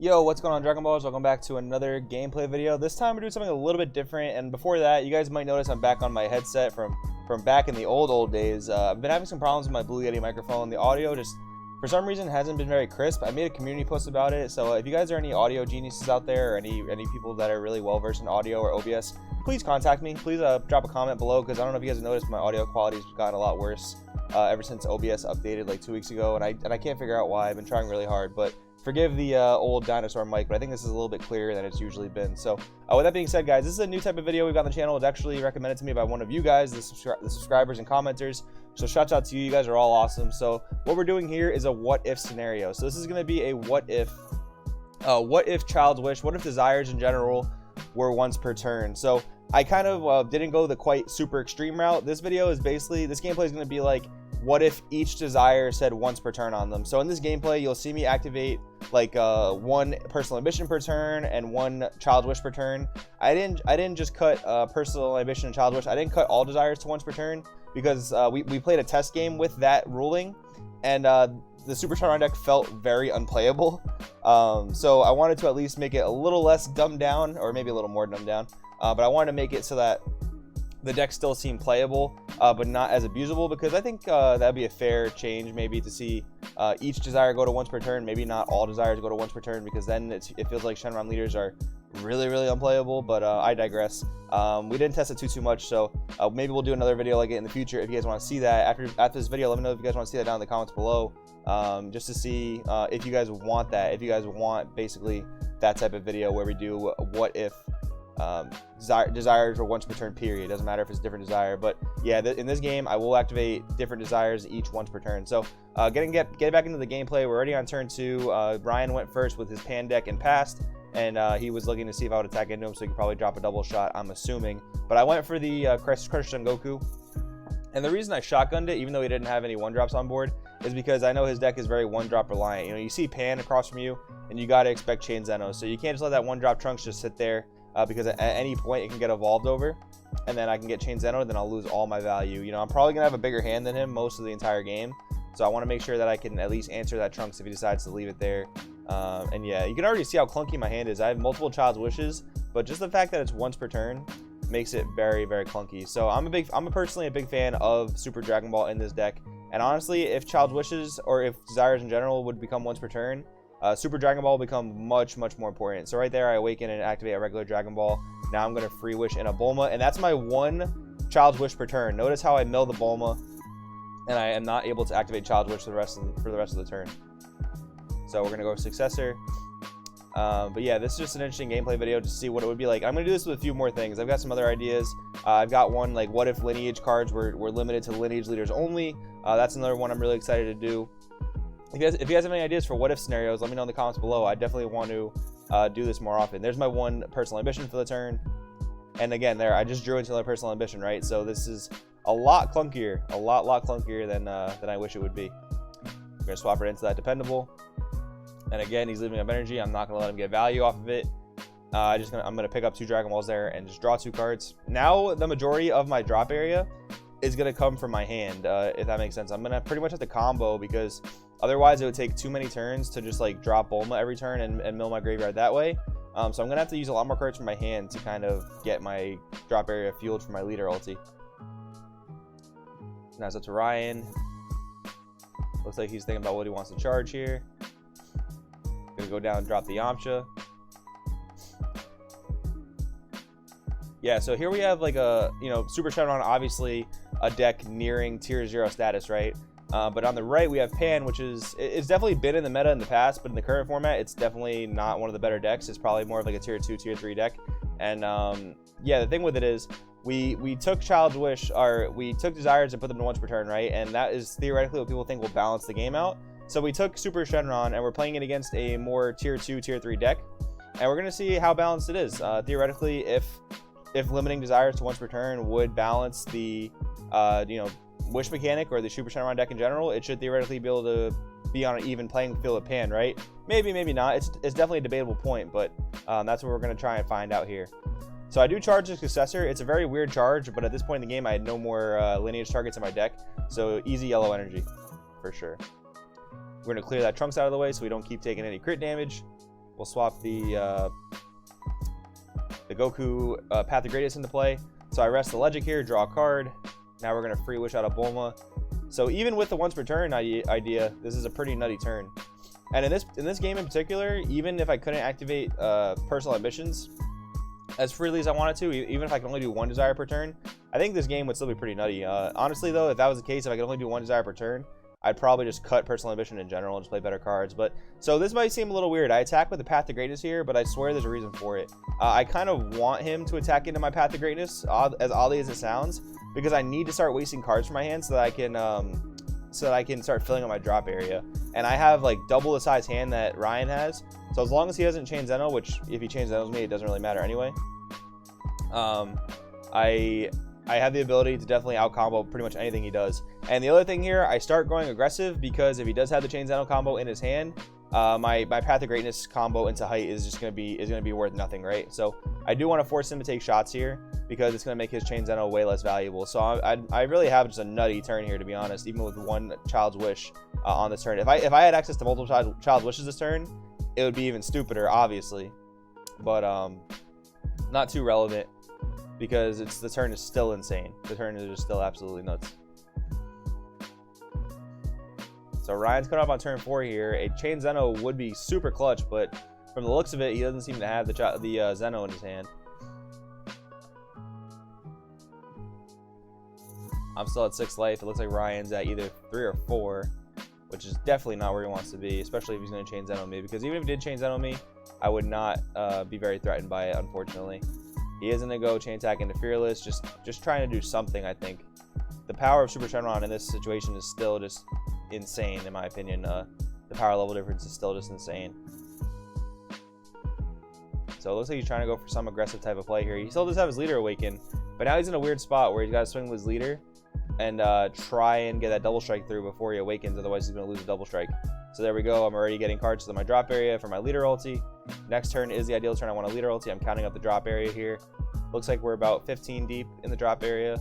Yo, what's going on, Dragon Balls? Welcome back to another gameplay video. This time we're doing something a little bit different, and before that, you guys might notice I'm back on my headset from back in the old days. I've been having some problems with my Blue Yeti microphone. The audio just, for some reason, hasn't been very crisp. I made a community post about it, so if you guys are any audio geniuses out there, or any people that are really well versed in audio or OBS, please contact me. Please drop a comment below, because I don't know if you guys have noticed, my audio quality's gotten a lot worse ever since OBS updated like 2 weeks ago, and I can't figure out why. I've been trying really hard, but forgive the old dinosaur mic, but I think this is a little bit clearer than it's usually been. So with that being said, guys, this is a new type of video we've got on the channel. It's actually recommended to me by one of you guys, the subscribers and commenters. So shouts out to you. You guys are all awesome. So what we're doing here is a what if scenario. So this is going to be a what if child's wish, what if desires in general were once per turn. So I kind of didn't go the quite super extreme route. This video is basically, this gameplay is going to be like, what if each desire said once per turn on them. So in this gameplay, you'll see me activate like one personal ambition per turn and one child wish per turn. I didn't just cut personal ambition and child wish. I didn't cut all desires to once per turn because we played a test game with that ruling, and the Super Shenron deck felt very unplayable. So I wanted to at least make it a little less dumbed down, or maybe a little more dumbed down, but I wanted to make it so that the deck still seemed playable, but not as abusable, because I think that'd be a fair change, maybe, to see each desire go to once per turn, maybe not all desires go to once per turn, because then it feels like Shenron leaders are really unplayable. But I digress. We didn't test it too much, so maybe we'll do another video like it in the future. If you guys want to see that after this video, let me know if you guys want to see that down in the comments below, just to see if you guys want that, if you guys want basically that type of video where we do what if desires for once per turn, period. Doesn't matter if it's a different desire, but yeah, in this game I will activate different desires each once per turn. So get back into the gameplay. We're already on turn 2. Ryan went first with his pan deck and passed, and he was looking to see if I would attack into him so he could probably drop a double shot, I'm assuming, but I went for the Crush Sengoku. And the reason I shotgunned it, even though he didn't have any 1-drops on board, is because I know his deck is very 1-drop reliant. You know, you see Pan across from you, and you got to expect Chain Zen-Oh, so you can't just let that 1-drop Trunks just sit there, because at any point it can get evolved over, and then I can get Chain Zen-Oh, and then I'll lose all my value. You know, I'm probably going to have a bigger hand than him most of the entire game, so I want to make sure that I can at least answer that Trunks if he decides to leave it there. And yeah, you can already see how clunky my hand is. I have multiple Child's Wishes, but just the fact that it's once per turn makes it very clunky. So I'm personally a big fan of Super Dragon Ball in this deck, and honestly, if Child's Wishes, or if desires in general, would become once per turn, Super Dragon Ball will become much more important. So right there, I awaken and activate a regular Dragon Ball. Now I'm going to free wish in a Bulma, and that's my one Child's Wish per turn. Notice how I mill the Bulma, and I am not able to activate Child's Wish for the rest of the turn. So we're going to go Successor. But yeah, this is just an interesting gameplay video to see what it would be like. I'm going to do this with a few more things. I've got some other ideas. I've got one like, what if lineage cards were limited to lineage leaders only? That's another one I'm really excited to do. If you guys have any ideas for what if scenarios, let me know in the comments below. I definitely want to do this more often. There's my one personal ambition for the turn, and again, there I just drew into another personal ambition, right? So this is a lot clunkier, a lot clunkier than I wish it would be. We're gonna swap it into that dependable, and again, he's leaving up energy. I'm not gonna let him get value off of it. I'm gonna pick up 2 Dragon Balls there and just draw 2 cards. Now the majority of my drop area is gonna come from my hand, if that makes sense. I'm gonna pretty much have to combo, because otherwise it would take too many turns to just like drop Bulma every turn and mill my graveyard that way. So I'm gonna have to use a lot more cards from my hand to kind of get my drop area fueled for my leader ulti. Now it's up to Ryan. Looks like he's thinking about what he wants to charge here. Gonna go down and drop the Yamcha. Yeah, so here we have like a, you know, Super Shenron, obviously a deck nearing tier 0 status, right? But on the right we have Pan, which it's definitely been in the meta in the past, but in the current format it's definitely not one of the better decks. It's probably more of like a tier 2, tier 3 deck. And yeah, the thing with it is we took Child's Wish, or we took desires and put them to once per turn, right? And that is theoretically what people think will balance the game out. So we took Super Shenron and we're playing it against a more tier 2, tier 3 deck, and we're gonna see how balanced it is. Theoretically, if limiting desires to once per turn would balance the you know, wish mechanic or the Super Shenron deck in general, it should theoretically be able to be on an even playing field with Pan, right? Maybe not. It's definitely a debatable point, but that's what we're going to try and find out here. So I do charge the Successor. It's a very weird charge, but at this point in the game I had no more lineage targets in my deck, so easy yellow energy for sure. We're going to clear that Trunks out of the way so we don't keep taking any crit damage. We'll swap the Goku Path of Greatness into play. So I rest the Legic here, draw a card. Now we're going to free wish out a Bulma. So even with the once per turn idea, this is a pretty nutty turn. And in this game in particular, even if I couldn't activate personal ambitions as freely as I wanted to, even if I could only do one desire per turn, I think this game would still be pretty nutty. Honestly though, if that was the case, if I could only do one desire per turn, I'd probably just cut personal ambition in general and just play better cards. But so this might seem a little weird. I attack with the Path to Greatness here, but I swear there's a reason for it. I kind of want him to attack into my Path to Greatness, as oddly as it sounds, because I need to start wasting cards from my hand so that I can start filling up my drop area. And I have like double the size hand that Ryan has. So as long as he doesn't chain Zen-Oh, which if he chains Zen-Oh me, it doesn't really matter anyway. I have the ability to definitely out-combo pretty much anything he does. And the other thing here, I start going aggressive because if he does have the chain Zen-Oh combo in his hand, my Path of Greatness combo into height is just gonna be worth nothing, right? So I do want to force him to take shots here because it's gonna make his chain Zen-Oh way less valuable. So I really have just a nutty turn here, to be honest, even with one Child's Wish on this turn. If I had access to multiple Child's Wishes this turn, it would be even stupider, obviously, but not too relevant, because the turn is still insane. The turn is just still absolutely nuts. So Ryan's coming up on turn 4 here. A chain Zen-Oh would be super clutch, but from the looks of it, he doesn't seem to have the Zen-Oh in his hand. I'm still at 6 life. It looks like Ryan's at either 3 or 4, which is definitely not where he wants to be, especially if he's going to chain Zen-Oh me, because even if he did chain Zen-Oh me, I would not be very threatened by it, unfortunately. He is going to go chain attack into Fearless, just trying to do something, I think. The power of Super Shenron in this situation is still just insane, in my opinion. The power level difference is still just insane. So it looks like he's trying to go for some aggressive type of play here. He still does have his leader awaken, but now he's in a weird spot where he's got to swing with his leader and try and get that double strike through before he awakens, otherwise he's going to lose a double strike. So there we go. I'm already getting cards to my drop area for my leader ulti. Next turn is the ideal turn. I want a leader ulti. I'm counting up the drop area here. Looks like we're about 15 deep in the drop area.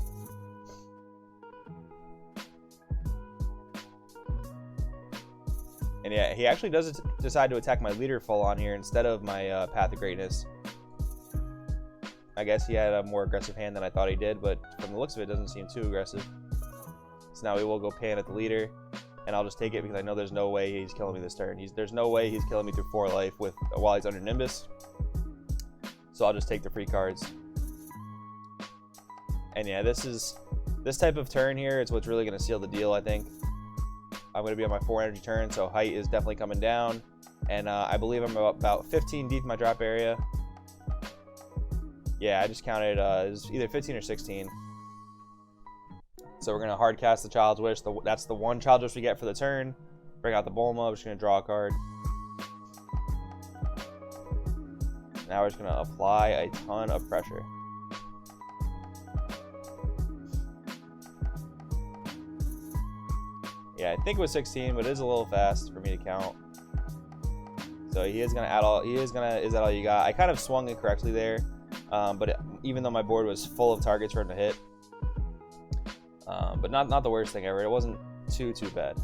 And yeah, he actually does decide to attack my leader full on here instead of my Path of Greatness. I guess he had a more aggressive hand than I thought he did, but from the looks of it, doesn't seem too aggressive. So now we will go pan at the leader, and I'll just take it because I know there's no way he's killing me this turn. There's no way he's killing me through 4 life while he's under Nimbus. So I'll just take the free cards. And yeah, this type of turn here is what's really going to seal the deal, I think. I'm going to be on my 4 energy turn, so height is definitely coming down. And I believe I'm about 15 deep in my drop area. Yeah, I just counted, it was either 15 or 16. So we're going to hard cast the Child's Wish. That's the one Child's Wish we get for the turn. Bring out the Bulma. We're just going to draw a card. Now we're just going to apply a ton of pressure. Yeah, I think it was 16, but it is a little fast for me to count. So he is going to add all, is that all you got? I kind of swung incorrectly there, but even though my board was full of targets for him to hit, but not the worst thing ever. It wasn't too bad.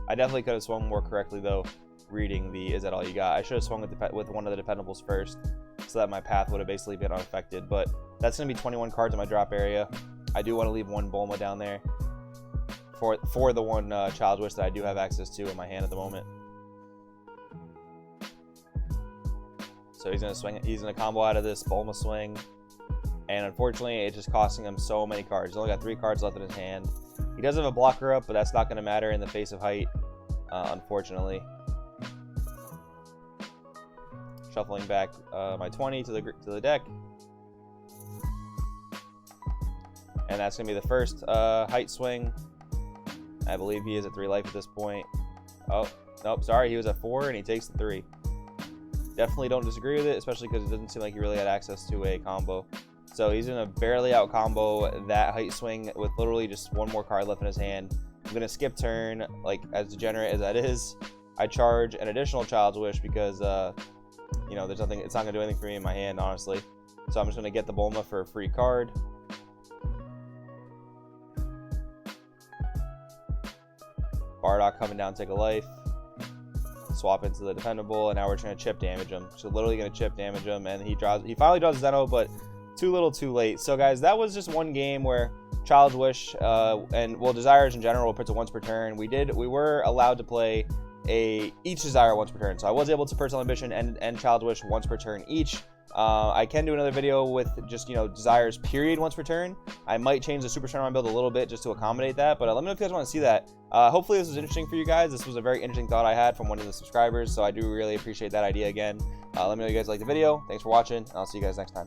I definitely could have swung more correctly though, reading the is that all you got. I should have swung with one of the dependables first, so that my path would have basically been unaffected. But that's going to be 21 cards in my drop area. I do want to leave one Bulma down there for the one Child's Wish that I do have access to in my hand at the moment. So he's gonna swing. He's gonna combo out of this Bulma swing, and unfortunately, it's just costing him so many cards. He's only got 3 cards left in his hand. He does have a blocker up, but that's not gonna matter in the face of height, unfortunately. Shuffling back my 20 to the deck, and that's gonna be the first height swing. I believe he is at 3 life at this point. Oh, nope, sorry, he was at 4 and he takes the 3. Definitely don't disagree with it, especially because it doesn't seem like he really had access to a combo. So he's gonna barely out combo that height swing with literally just 1 more card left in his hand. I'm gonna skip turn, like as degenerate as that is. I charge an additional Child's Wish because you know, there's nothing, it's not gonna do anything for me in my hand, honestly. So I'm just gonna get the Bulma for a free card. Bardock coming down, take a life. swap into the dependable, and now we're trying to chip damage him. So literally going to chip damage him, and he finally draws Zen-Oh, but too little too late. So guys, that was just one game where Child's Wish and well, desires in general were put to once per turn. We were allowed to play each desire once per turn, so I was able to personal ambition and Child's Wish once per turn each. I can do another video with just, desires period once per turn. I might change the Super Shenron build a little bit just to accommodate that, but let me know if you guys want to see that. Hopefully this was interesting for you guys. This was a very interesting thought I had from one of the subscribers, so I do really appreciate that idea again. Let me know if you guys like the video. Thanks for watching, and I'll see you guys next time.